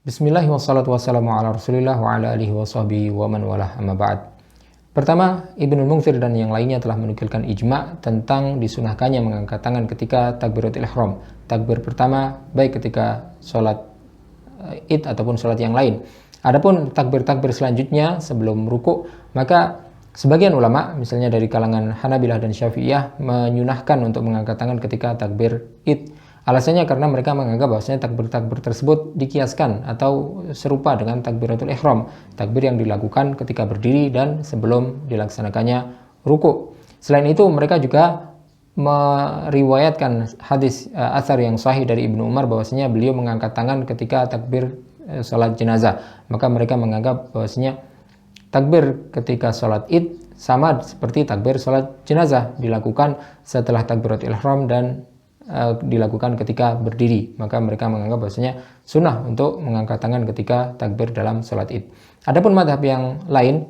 Bismillah wassalatu wassalamu ala rasulillah wa ala alihi wa sahbihi wa man walah amma ba'd. Pertama, Ibnul Munzir dan yang lainnya telah menukilkan ijma' tentang disunahkannya mengangkat tangan ketika takbiratul ihram. Takbir pertama baik ketika sholat id ataupun sholat yang lain. Adapun takbir-takbir selanjutnya sebelum ruku', maka sebagian ulama, misalnya dari kalangan Hanabilah dan Syafi'iyah, menyunahkan untuk mengangkat tangan ketika takbir id. Alasannya karena mereka menganggap bahwasanya takbir-takbir tersebut dikiaskan atau serupa dengan takbiratul ihram, takbir yang dilakukan ketika berdiri dan sebelum dilaksanakannya ruku'. Selain itu mereka juga meriwayatkan hadis atsar yang sahih dari Ibnu Umar bahwasanya beliau mengangkat tangan ketika takbir salat jenazah. Maka mereka menganggap bahwasanya takbir ketika salat id sama seperti takbir salat jenazah, dilakukan setelah takbiratul ihram dan dilakukan ketika berdiri. Maka mereka menganggap bahwasanya sunnah untuk mengangkat tangan ketika takbir dalam sholat id. Adapun madhab yang lain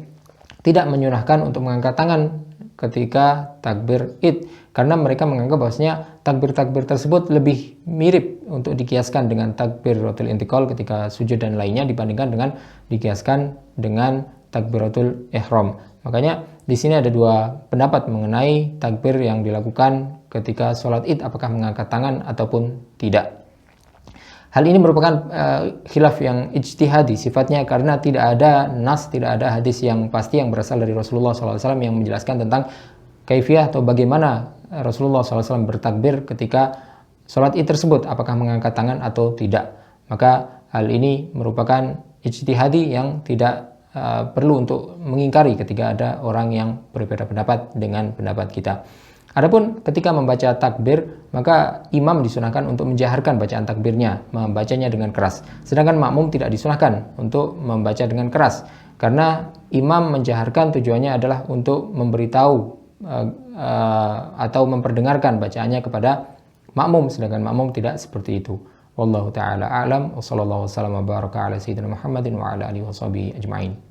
tidak menyunahkan untuk mengangkat tangan ketika takbir id, karena mereka menganggap bahwasanya takbir-takbir tersebut lebih mirip untuk dikiaskan dengan takbiratul intiqal ketika sujud dan lainnya dibandingkan dengan dikiaskan dengan takbiratul ihram. Makanya di sini ada dua pendapat mengenai takbir yang dilakukan ketika sholat id, apakah mengangkat tangan ataupun tidak. Hal ini merupakan khilaf yang ijtihadi sifatnya, karena tidak ada nas, tidak ada hadis yang pasti yang berasal dari Rasulullah SAW yang menjelaskan tentang kaifiyah atau bagaimana Rasulullah SAW bertakbir ketika sholat id tersebut, apakah mengangkat tangan atau tidak. Maka hal ini merupakan ijtihadi yang tidak perlu untuk mengingkari ketika ada orang yang berbeda pendapat dengan pendapat kita. Adapun ketika membaca takbir, maka imam disunahkan untuk menjaharkan bacaan takbirnya, membacanya dengan keras. Sedangkan makmum tidak disunahkan untuk membaca dengan keras, karena imam menjaharkan tujuannya adalah untuk memberitahu atau memperdengarkan bacaannya kepada makmum, sedangkan makmum tidak seperti itu. Wallahu ta'ala a'lam wa sallallahu wasallam wa baraka ala sayyidina Muhammadin wa ala alihi wa sahbihi ajma'in.